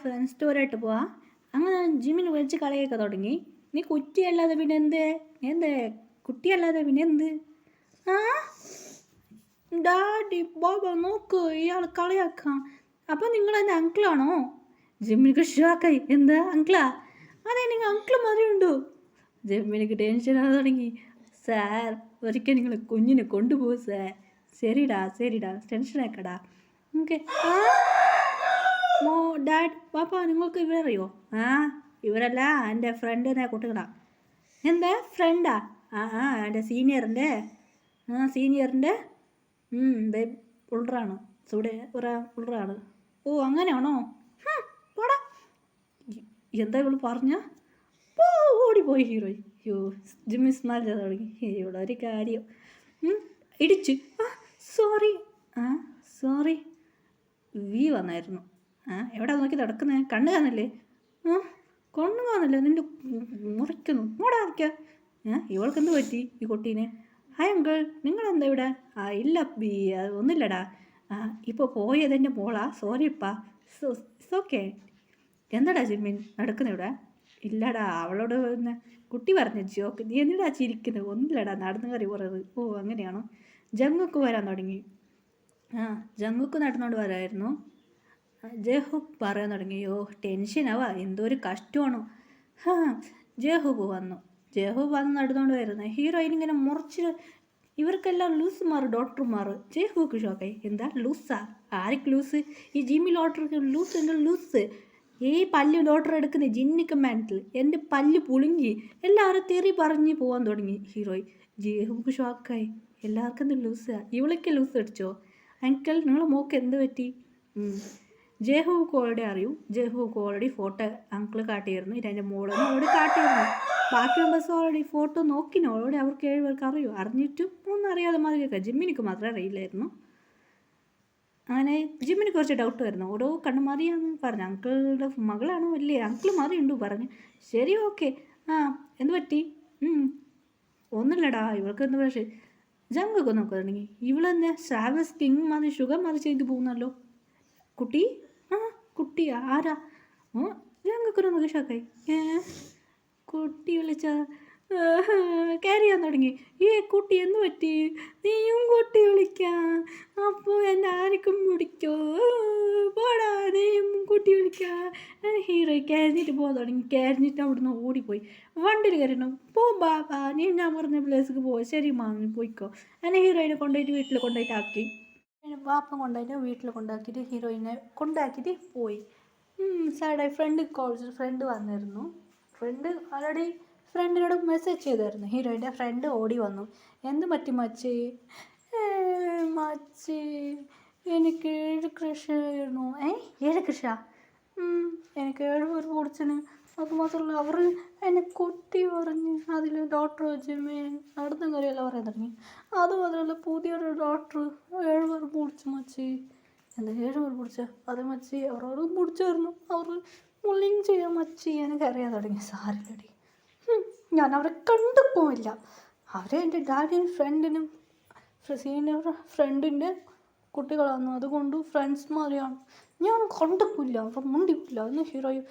Friends ടൂറായിട്ട് പോവാ. അങ്ങനെ ജിമ്മിന് വിളിച്ച് കളിയൊക്കെ തുടങ്ങി. നീ കുറ്റിയല്ലാതെ പിന്നെ എന്ത് കുട്ടിയല്ലാതെ പിന്നെ എന്ത്? ആ ഡാഡി ബാബ നോക്ക്, ഇയാൾ കളിയാക്കാം. അപ്പോൾ നിങ്ങൾ എൻ്റെ അങ്കിളാണോ? ജിമ്മിനിക്ക് ഷോക്കായി. എന്താ അങ്കിളാ? അതെ, നിങ്ങൾ അങ്കിൾ മതിയുണ്ടോ? ജിമ്മിനിക്ക് ടെൻഷനാകാൻ തുടങ്ങി. സാർ, ഒരിക്കൽ നിങ്ങൾ കുഞ്ഞിനെ കൊണ്ടുപോകും സാർ. ശരിടാ ടെൻഷനാക്കടാ. ഓക്കെ. ഡാഡ് പാപ്പ, നിങ്ങൾക്ക് ഇവരറിയോ? ഇവരല്ല, എൻ്റെ ഫ്രണ്ടിനെ കുട്ടികളാ. എന്താ ഫ്രണ്ടാ? എൻ്റെ സീനിയറിൻ്റെ പുള്ളറാണ്. പുള്ളറാണ്. ഓ അങ്ങനെയാണോ? പോടാ. എന്താ ഇവള് പറഞ്ഞ? ഓടിപ്പോയി ഹീറോയി. അയ്യോ, ജിമ്മി സ്മാൽ ചെയ്ത് തുടങ്ങി. ഇവിടെ ഒരു കാര്യം ഇടിച്ച്. സോറി വി വന്നായിരുന്നു. എവിടെ നോക്കി നടക്കുന്നേ? കണ്ണു കാണില്ലേ? കണ്ണു കാണില്ല, നിൻ്റെ മുറിക്കുന്നു. മോടാ ഇവൾക്ക് എന്ത് പറ്റി ഈ കുട്ടീനെ? ഹായ് അങ്കിൾ, നിങ്ങളെന്താ ഇവിടെ? ഇല്ല ബി, ഒന്നുമില്ലടാ. ഇപ്പോൾ പോയതെൻ്റെ മോളാ. സോറിപ്പാ. It's okay. എന്താടാ ജിമ്മിൻ നടക്കുന്ന ഇവിടെ? ഇല്ലടാ, അവളോട് പിന്നെ കുട്ടി പറഞ്ഞ ജോക്ക്. നീ എന്തിടാ ചിരിക്കുന്നത്? ഒന്നുമില്ലടാ, നടന്നു കയറി പറയുന്നത്. ഓ അങ്ങനെയാണോ? ജങ്ങുക്ക് വരാൻ തുടങ്ങി. ജങ്ങുക്ക് നടന്നുകൊണ്ട് വരായിരുന്നു. ജഹൂബ് പറയാൻ തുടങ്ങി. ടെൻഷനാവാ, എന്തോ ഒരു കഷ്ടമാണോ? ജഹൂബ് വന്നു നടന്നുകൊണ്ട് വരുന്നത്. ഹീറോയിൻ ഇങ്ങനെ മുറിച്ച്. ഇവർക്കെല്ലാം ലൂസുമാർ, ഡോക്ടർമാർ. ജഹൂബ് ഷോക്കായി. എന്താ ലൂസാ? ആർക്ക് ലൂസ്? ഈ ജിമ്മി ഡോക്ടർക്ക് ലൂസ്. എന്താ ലൂസ്? ഈ പല്ല് ഡോക്ടർ എടുക്കുന്ന ജിന്നിക്ക് മാൻറ്റിൽ എൻ്റെ പല്ല് പുളുങ്ങി. എല്ലാവരും തെറി പറഞ്ഞ് പോകാൻ തുടങ്ങി. ഹീറോയിൻ ജഹൂബ് ഷോക്കായി. എല്ലാവർക്കും എന്ത് ലൂസാ? ഇവളൊക്കെ ലൂസ് അടിച്ചോ? അങ്കിൾ, നിങ്ങളെ മോക്ക് എന്ത് പറ്റി? ജഹൂബ് ഓൾറെഡി ഫോട്ടോ അങ്കിൾ കാട്ടിയിരുന്നു. ഇതെൻ്റെ മോളെന്ന് ഓൾറെഡി കാട്ടിയിരുന്നു. ബാക്കി മെമ്പേഴ്സ് ഓൾറെഡി ഫോട്ടോ നോക്കിനോ? ഓൾറെഡി അവർക്ക് 7 പേർക്ക് അറിയൂ. അറിഞ്ഞിട്ടും ഒന്നും അറിയാതെ മാതിരിയൊക്കെ. ജിമ്മിനിക്ക് മാത്രമേ അറിയില്ലായിരുന്നു. അങ്ങനെ ജിമ്മിന് കുറച്ച് ഡൗട്ട് വരുന്നു. ഓരോ കണ്ണു മതിയാന്ന് പറഞ്ഞു. അങ്കിളുടെ മകളാണോ? അല്ലേ, അങ്കിൾ മതിയുണ്ടു പറഞ്ഞു. ശരി, ഓക്കെ. എന്ത് പറ്റി? ഒന്നുമില്ലടാ, ഇവൾക്ക് എന്ത് പക്ഷേ ജങ്കൊക്കെ നോക്കാൻ തുടങ്ങി. ഇവളെന്നെ സാവസ് കിങ് മതി ഷുഗർ മതിച്ച് എനിക്ക് പോകുന്നല്ലോ. കുട്ടിയാ? ആരാ? ജങ്കൊക്കെ നോക്കി ഷോക്കായി. കുട്ടി വിളിച്ച ക്യാരി ചെയ്യാൻ തുടങ്ങി. കുട്ടി എന്ത് പറ്റി? നീയും കുട്ടി വിളിക്കാം. അപ്പോൾ എന്നെ ആർക്കും പിടിക്കോ? പോടാ, നീയും കുട്ടി വിളിക്കാം. ഹീറോ കരഞ്ഞിട്ട് പോകാൻ തുടങ്ങി. കരഞ്ഞിട്ട് അവിടുന്ന് ഓടിപ്പോയി. വണ്ടിയിൽ കയറണം. പോ ബാബാ, നീ ഞാൻ പറഞ്ഞ പ്ലേസിലേക്ക് പോയി. ശരി മാമി, പോയിക്കോ. എന്നെ ഹീറോയിനെ കൊണ്ടുപോയിട്ട് വീട്ടിൽ കൊണ്ടുപോയിട്ടാക്കി. പാപ്പം കൊണ്ടുപോയിട്ട് വീട്ടിൽ കൊണ്ടാക്കിയിട്ട് ഹീറോയിനെ കൊണ്ടാക്കിയിട്ട് പോയി. സാഡായി. ഫ്രണ്ട് വന്നിരുന്നു. ഫ്രണ്ട് ഓൾറെഡി ഫ്രണ്ടിനോട് മെസ്സേജ് ചെയ്തായിരുന്നു. ഹീറോയിൻ്റെ ഫ്രണ്ട് ഓടി വന്നു. എന്ത് പറ്റി മച്ചി? എനിക്ക് 7 കൃഷിയായിരുന്നു. 7 കൃഷിയാ? എനിക്ക് 7 പേർ പൊടിച്ചന്. അതുമാത്രമല്ല, അവർ എന്നെ കുട്ടി പറഞ്ഞ് അതിൽ ഡോക്ടർ ജിമ്മി നടന്ന കാര്യമെല്ലാം പറയാൻ തുടങ്ങി. അതുമാത്രമല്ല, പുതിയൊരു ഡോക്ടർ 7 പേർ പൊടിച്ചു മച്ചി. എന്താ 7 പേർ പൊടിച്ച? അത് മച്ചി അവരോടും പൊടിച്ചായിരുന്നു. അവർ മുള്ളിങ് ചെയ്യാൻ മച്ചി. എനിക്കറിയാൻ തുടങ്ങി. സാരില്ലടി, ഞാൻ അവരെ കണ്ടു പോയില്ല. അവരെ എൻ്റെ ഡാഡിയും ഫ്രണ്ടിനും സീനിയർ ഫ്രണ്ടിൻ്റെ കുട്ടികളാണ്. അതുകൊണ്ട് ഫ്രണ്ട്സ് മാതിരിയാണ്. ഞാൻ കണ്ടിട്ടില്ല, അവർ മുണ്ടിപ്പില്ല എന്ന് ഹീറോയിൻ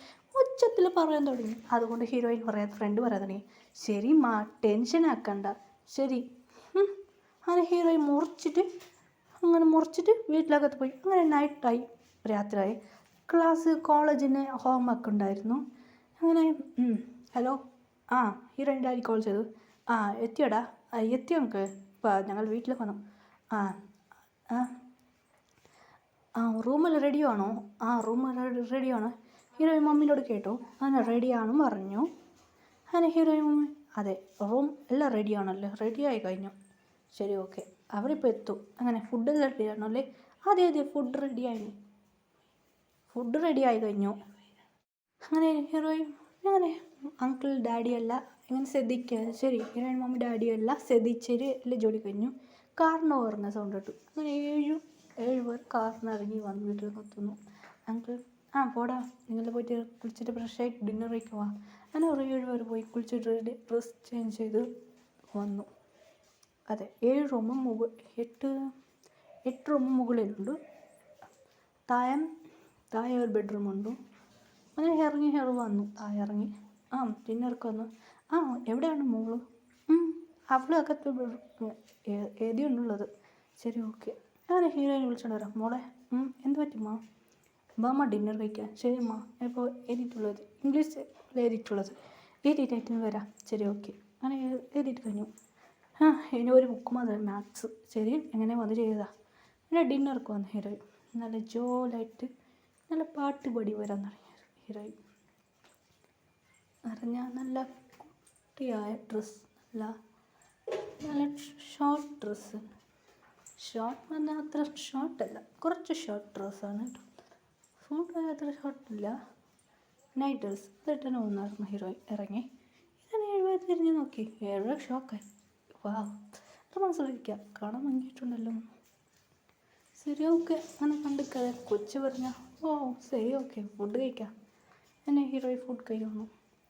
ഉച്ചത്തിൽ പറയാൻ തുടങ്ങി. അതുകൊണ്ട് ഹീറോയിൻ ഫ്രണ്ട് പറയാൻ തുടങ്ങി. ശരി മാ, ടെൻഷൻ ആക്കണ്ട. ശരി. അങ്ങനെ ഹീറോയിൻ മുറിച്ചിട്ട് വീട്ടിലകത്ത് പോയി. അങ്ങനെ നൈറ്റായി, രാത്രിയായി. കോളേജിന് ഹോംവർക്ക് ഉണ്ടായിരുന്നു. അങ്ങനെ ഹലോ, ഹീറോയിൻ ഡാഡി കോൾ ചെയ്തു. എത്തിയോടാ? എത്തിയോ നമുക്ക്? ഞങ്ങൾ വീട്ടിൽ വന്നു. റൂമിൽ റെഡിയാണോ? റൂമിൽ റെഡിയാണ്. ഹീറോയിൻ മമ്മീനോട് കേട്ടു. അങ്ങനെ റെഡിയാണെന്ന് പറഞ്ഞു. അങ്ങനെ ഹീറോയിൻ മമ്മി അതെ, റൂം എല്ലാം റെഡിയാണല്ലോ. റെഡിയായി കഴിഞ്ഞു. ശരി, ഓക്കെ. അവരിപ്പോൾ എത്തും. അങ്ങനെ ഫുഡെല്ലാം റെഡിയാണോ? അല്ലേ? അതെ, ഫുഡ് റെഡിയായി കഴിഞ്ഞു. അങ്ങനെ ഹീറോയിൻ അങ്കിൾ ഡാഡിയല്ല ഇങ്ങനെ ശ്രദ്ധിക്കുക. ശരി, ഹീറോയിൻ മമ്മി ഡാഡിയല്ല ശ്രദ്ധിച്ചൊരു എല്ലാ ജോലി കഴിഞ്ഞു. കാറിന് ഓർന്ന സൗണ്ട് ഇട്ടു. അങ്ങനെ 7 പേർ കാറിന് ഇറങ്ങി വന്ന് വീട്ടിൽ എത്തുന്നു. അങ്കിൾ പോടാ, നിങ്ങൾ പോയിട്ട് കുളിച്ചിട്ട് ഫ്രഷായിട്ട് ഡിന്നർ കഴിക്കുക. അങ്ങനെ 7 പേർ പോയി കുളിച്ചിട്ട് ഡ്രസ് ചേഞ്ച് ചെയ്ത് വന്നു. അതെ, 7 റൂമും 8 റൂമും മുകളിലുണ്ട്. താഴെ ഒരു ബെഡ്റൂമുണ്ട്. അങ്ങനെ ഇറങ്ങി വന്നു. ഇറങ്ങി ഡിന്നർക്ക് വന്നു. എവിടെയാണ് മോള്? അവളും അകത്ത് എഴുതിയുണ്ടുള്ളത്. ശരി ഓക്കെ. അങ്ങനെ ഹീറോയിനെ വിളിച്ചോണ്ട് വരാം. മോളെ എന്ത് പറ്റുമ്മ? ബാമ്മ ഡിന്നർ കഴിക്കാൻ. ശരി അമ്മ. ഇപ്പോൾ എഴുതിയിട്ടുള്ളത് ഇംഗ്ലീഷ് എഴുതിയിട്ടുള്ളത് എഴുതിയിട്ടായിട്ട് വരാം. ശരി ഓക്കെ. അങ്ങനെ എഴുതിയിട്ട് കഴിഞ്ഞു. ഇനി ഒരു ബുക്ക് മാത്രം മാത്സ്. ശരി എങ്ങനെ വന്ന് ചെയ്തതാ. പിന്നെ ഡിന്നർക്ക് വന്നു ഹീറോയിൻ. നല്ല ജോലായിട്ട് നല്ല പാട്ട് പാടി വരാൻ തുടങ്ങി ഹീറോയിൻ. അറിഞ്ഞാൽ നല്ല കുട്ടിയായ ഡ്രസ്സ്, നല്ല ഷോർട്ട് ഡ്രസ്സ്. ഷോർട്ട് പറഞ്ഞാൽ അത്ര ഷോർട്ടല്ല, കുറച്ച് ഷോർട്ട് ഡ്രസ്സാണ് കേട്ടോ. ഫുഡ് അത്ര ഷോർട്ടില്ല, നൈറ്റ് ഡ്രസ്സ് അതിട്ടാണ് വന്നായിരുന്നു ഹീറോയിൻ. ഇറങ്ങി ഇതിനെ 70 തിരിഞ്ഞ് നോക്കി. 70 ഷോക്കായി. അത് മനസ്സിലാക്കിക്കാം, കാണാൻ ഭംഗിയിട്ടുണ്ടല്ലോ. ശരി ഓക്കെ. അങ്ങനെ കണ്ടിക്കാതെ കൊച്ചു പറഞ്ഞ ശരി ഓക്കെ ഫുഡ് കഴിക്കാം. എന്നെ ഹീറോയിൻ ഫുഡ് കഴിക്കുന്നു.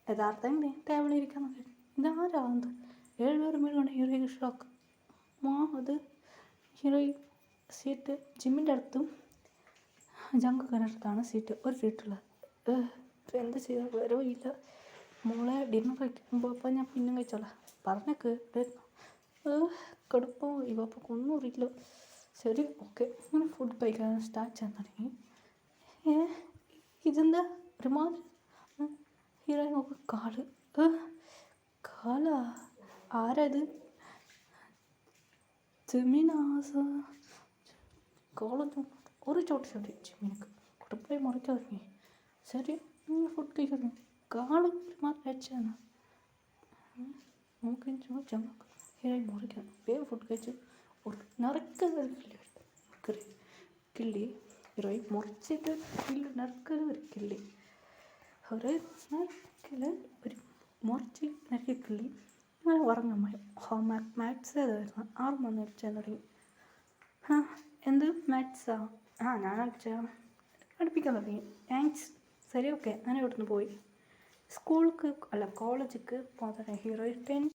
യഥാർത്ഥം ടേബിളിൽ ഇരിക്കാൻ നോക്കി. ഇതാരാവുന്നത്? 7 പേർ കൊണ്ട് ഹീറോയിൻ ഷോക്ക്. അത് ഹീറോയിൻ സീറ്റ് ജിമ്മിൻ്റെ അടുത്തും ജങ്കുക്കിൻ്റെ അടുത്താണ് ഒരു സീറ്റുള്ളത്. എന്ത് ചെയ്താൽ വരവില്ല. മോളെ ഡിന്നർ കഴിക്കുമ്പോൾ ഞാൻ പിന്നെ കഴിച്ചോളാം പറഞ്ഞേക്ക്. കടുപ്പോ ഇവപ്പോൾ ഒന്നും അറിയില്ല. ശരി ഓക്കെ. അങ്ങനെ ഫുഡ് കഴിക്കാൻ സ്റ്റാർട്ട് ചെയ്യാൻ തുടങ്ങി. ഇതെന്താ ഒരുമാതിരി ഹീറോയിൻ നോക്ക്. കാലാ ആരത്? ജമീനാസ് കോളൊന്നും ഒരു ചോട്ടി ജമീനക്ക് കുടുംബമായി മുറിക്കാൻ തുടങ്ങി. ശരി ഫുഡ് കഴിക്കുന്നു. കാള് മാത്രം അയച്ചാണ് നമുക്ക് ചമ്മക്ക് ഹീറോയിൻ മുറിക്കാൻ വേഗം ഫുഡ് കഴിച്ചു. നറുക്കൽ കിള്ളി ഹീറോയിൻ മുറിച്ചിട്ട് നറുക്കൽ ഒരു കിള്ളി. ഒരു നറുക്കൽ ഒരു മുറിച്ച് നറുക്കി കിള്ളി. അങ്ങനെ ഉറങ്ങാൻ മാത്സ് ഏതായിരുന്നു 6 മണി അടിച്ചാൽ തുടങ്ങി. എന്ത് മാത്സാ? ഞാൻ അടിച്ചാൽ പഠിപ്പിക്കാൻ തുടങ്ങി. താങ്ക്സ്. ശരി ഓക്കെ. അങ്ങനെ ഇവിടുന്ന് പോയി കോളേജിലേക്ക് പോകാൻ തുടങ്ങി ഹീറോയിൻ.